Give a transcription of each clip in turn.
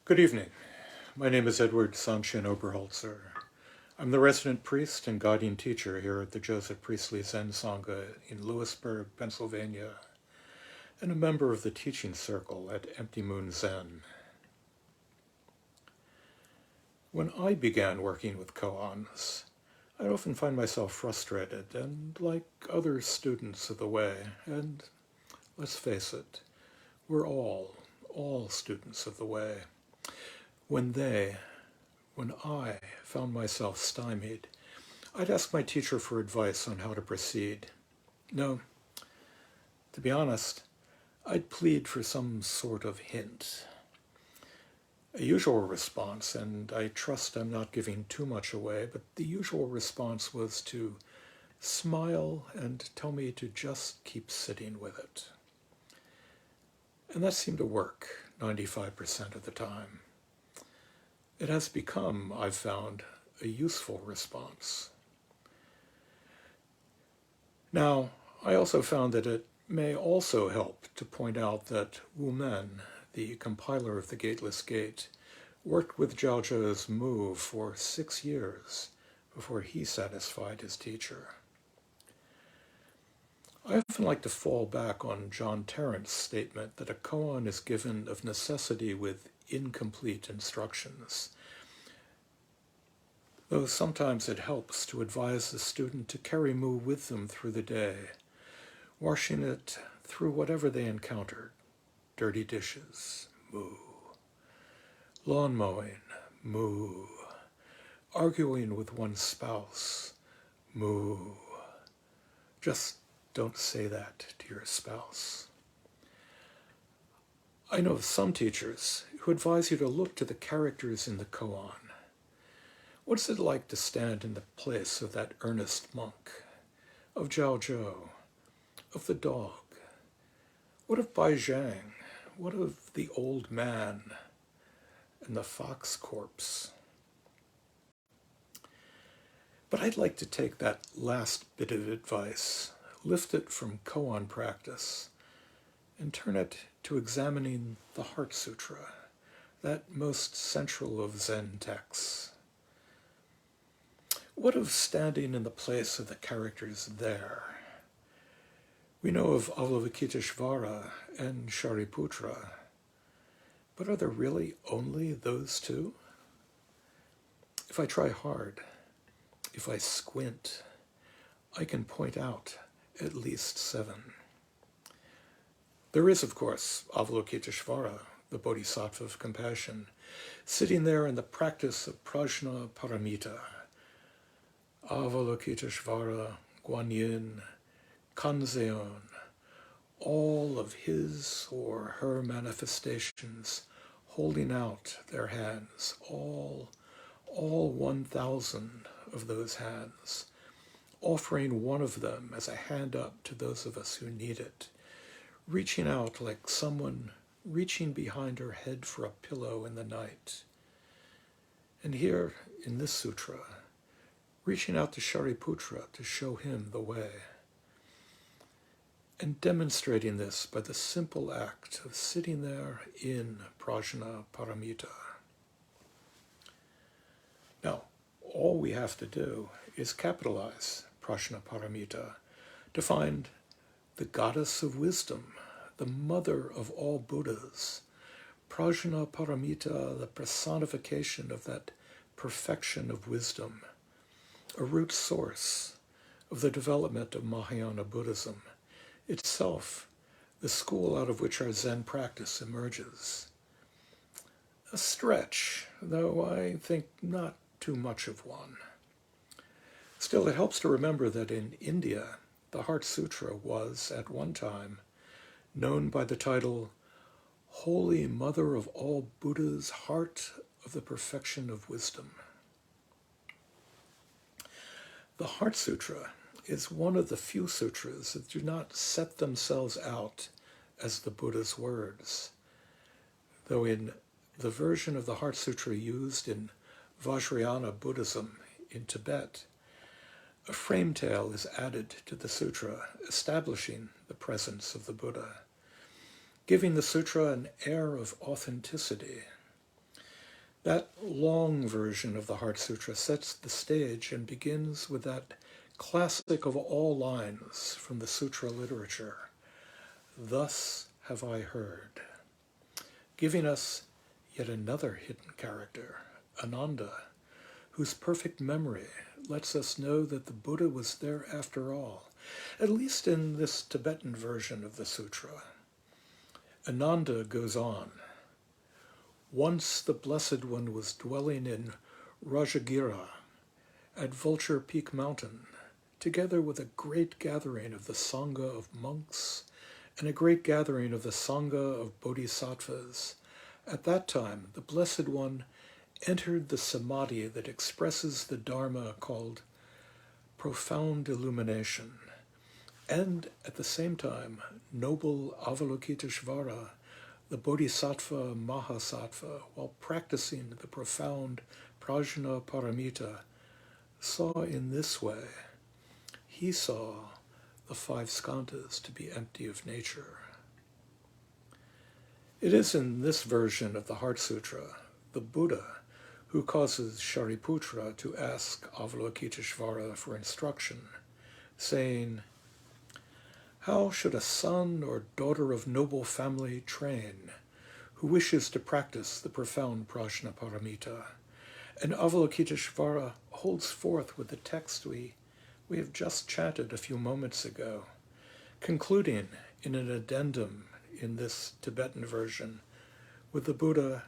Good evening. My name is Edward Sanshin Oberholtzer. I'm the resident priest and guiding teacher here at the Joseph Priestley Zen Sangha in Lewisburg, Pennsylvania, and a member of the teaching circle at Empty Moon Zen. When I began working with koans, I often find myself frustrated and like other students of the way, and let's face it, we're all students of the way. When I found myself stymied, I'd ask my teacher for advice on how to proceed. No, to be honest, I'd plead for some sort of hint. A usual response, and I trust I'm not giving too much away, but the usual response was to smile and tell me to just keep sitting with it. And that seemed to work 95% of the time. It has become, I've found, a useful response. Now, I also found that it may also help to point out that Wu Men, the compiler of the Gateless Gate, worked with Zhao Zhuo's Mu for 6 years before he satisfied his teacher. I often like to fall back on John Tarrant's statement that a koan is given of necessity with incomplete instructions, though sometimes it helps to advise the student to carry Mu with them through the day, washing it through whatever they encountered. Dirty dishes, Mu. Lawn mowing, Mu. Arguing with one's spouse, Mu. Just don't say that to your spouse. I know of some teachers who advise you to look to the characters in the koan. What is it like to stand in the place of that earnest monk, of Zhao Zhuo, of the dog? What of Bai Zhang? What of the old man and the fox corpse? But I'd like to take that last bit of advice, lift it from koan practice, and turn it to examining the Heart Sutra, that most central of Zen texts. What of standing in the place of the characters there? We know of Avalokiteshvara and Shariputra, but are there really only those two? If I try hard, if I squint, I can point out at least 7. There is, of course, Avalokiteshvara, the Bodhisattva of compassion, sitting there in the practice of prajna paramita. Avalokiteshvara, Guanyin, Kanzeon, all of his or her manifestations holding out their hands, all 1,000 of those hands, offering one of them as a hand up to those of us who need it, reaching out like someone reaching behind her head for a pillow in the night. And here, in this sutra, reaching out to Shariputra to show him the way, and demonstrating this by the simple act of sitting there in prajna paramita. Now, all we have to do is capitalize prajna paramita to find the goddess of wisdom, the mother of all Buddhas, prajna paramita, the personification of that perfection of wisdom, a root source of the development of Mahayana Buddhism, itself the school out of which our Zen practice emerges. A stretch, though I think not too much of one. Still, it helps to remember that in India, the Heart Sutra was, at one time, known by the title, Holy Mother of all Buddhas, Heart of the Perfection of Wisdom. The Heart Sutra is one of the few sutras that do not set themselves out as the Buddha's words, though in the version of the Heart Sutra used in Vajrayana Buddhism in Tibet, a frame tale is added to the sutra, establishing the presence of the Buddha, giving the sutra an air of authenticity. That long version of the Heart Sutra sets the stage and begins with that classic of all lines from the sutra literature, "Thus have I heard," giving us yet another hidden character, Ananda, whose perfect memory lets us know that the Buddha was there after all, at least in this Tibetan version of the sutra. Ananda goes on, "Once the Blessed One was dwelling in Rajagira at Vulture Peak Mountain, together with a great gathering of the Sangha of monks and a great gathering of the Sangha of bodhisattvas. At that time, the Blessed One entered the samadhi that expresses the Dharma called profound illumination. And at the same time, noble Avalokiteshvara, the Bodhisattva Mahasattva, while practicing the profound Prajna Paramita, saw in this way. He saw the five skandhas to be empty of nature." It is in this version of the Heart Sutra, the Buddha, who causes Shariputra to ask Avalokiteshvara for instruction, saying, "How should a son or daughter of noble family train who wishes to practice the profound Prajna Paramita?" And Avalokiteshvara holds forth with the text we have just chanted a few moments ago, concluding in an addendum in this Tibetan version with the Buddha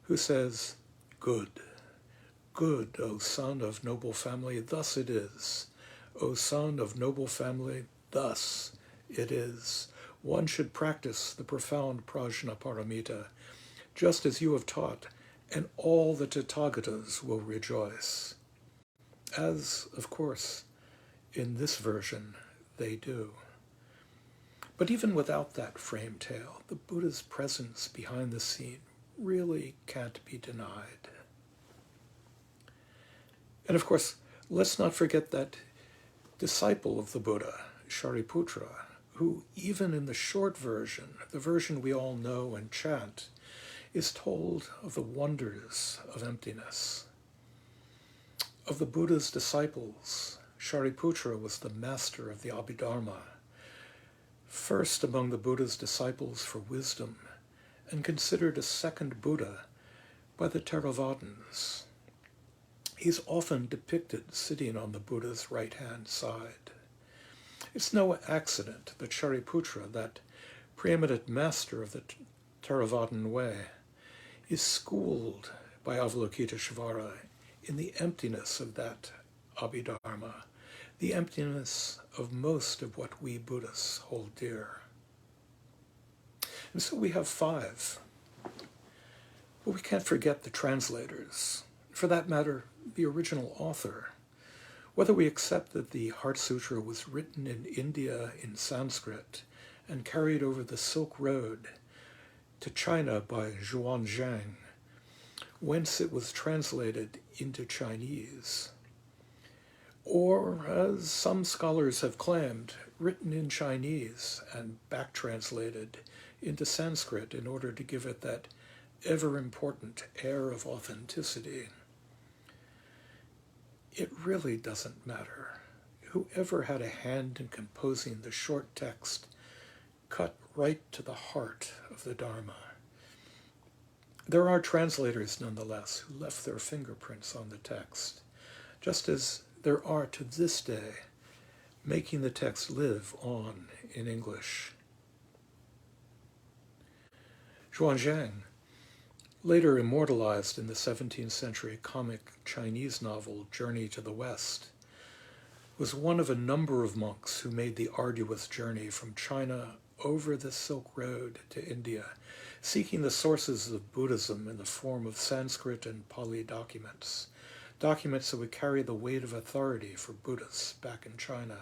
who says, "Good, good, O son of noble family, thus it is. O son of noble family, thus it is. One should practice the profound Prajna Paramita, just as you have taught, and all the Tathagatas will rejoice." As, of course, in this version, they do. But even without that frame tale, the Buddha's presence behind the scene really can't be denied. And of course, let's not forget that disciple of the Buddha, Shariputra, who even in the short version, the version we all know and chant, is told of the wonders of emptiness. Of the Buddha's disciples, Shariputra was the master of the Abhidharma, first among the Buddha's disciples for wisdom, and considered a second Buddha by the Theravadins. He's often depicted sitting on the Buddha's right-hand side. It's no accident that Shariputra, that preeminent master of the Theravadin way, is schooled by Avalokiteshvara in the emptiness of that Abhidharma, the emptiness of most of what we Buddhists hold dear. And so we have five. But we can't forget the translators. For that matter, the original author. Whether we accept that the Heart Sutra was written in India in Sanskrit and carried over the Silk Road to China by Zhuangzhang, whence it was translated into Chinese, or, as some scholars have claimed, written in Chinese and back-translated into Sanskrit in order to give it that ever-important air of authenticity. It really doesn't matter. Whoever had a hand in composing the short text cut right to the heart of the Dharma. There are translators, nonetheless, who left their fingerprints on the text, just as there are to this day, making the text live on in English. Zhuangzhang, later immortalized in the 17th century comic Chinese novel Journey to the West, was one of a number of monks who made the arduous journey from China over the Silk Road to India, seeking the sources of Buddhism in the form of Sanskrit and Pali documents that would carry the weight of authority for Buddhists back in China.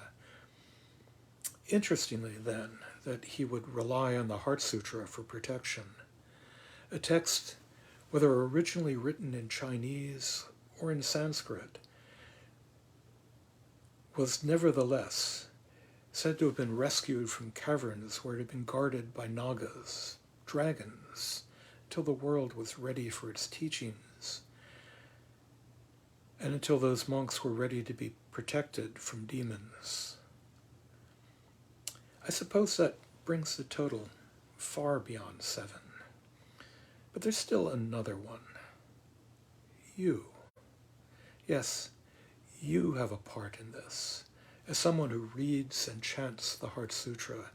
Interestingly, then, that he would rely on the Heart Sutra for protection, a text, whether originally written in Chinese or in Sanskrit, was nevertheless said to have been rescued from caverns where it had been guarded by Nagas, dragons, till the world was ready for its teachings, and until those monks were ready to be protected from demons. I suppose that brings the total far beyond 7. But there's still another one. You. Yes, you have a part in this. As someone who reads and chants the Heart Sutra,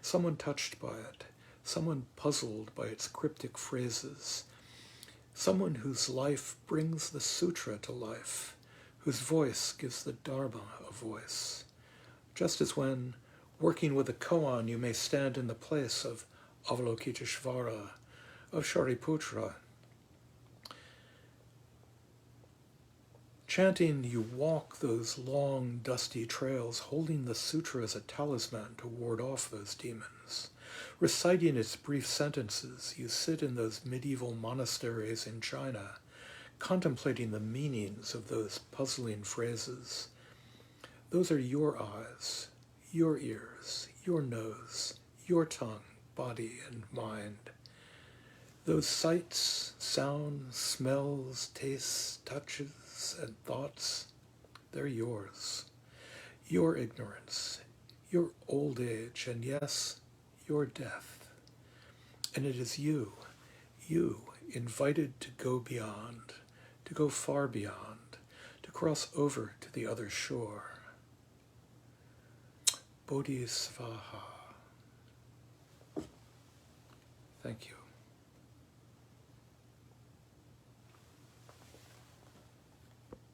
someone touched by it, someone puzzled by its cryptic phrases, someone whose life brings the sutra to life, whose voice gives the Dharma a voice. Just as when, working with a koan, you may stand in the place of Avalokiteshvara, of Shariputra. Chanting, you walk those long, dusty trails, holding the sutra as a talisman to ward off those demons. Reciting its brief sentences, you sit in those medieval monasteries in China, contemplating the meanings of those puzzling phrases. Those are your eyes, your ears, your nose, your tongue, body, and mind. Those sights, sounds, smells, tastes, touches, and thoughts, they're yours. Your ignorance, your old age, and yes, your death. And it is you, invited to go beyond, to go far beyond, to cross over to the other shore. Bodhisvaha. Thank you.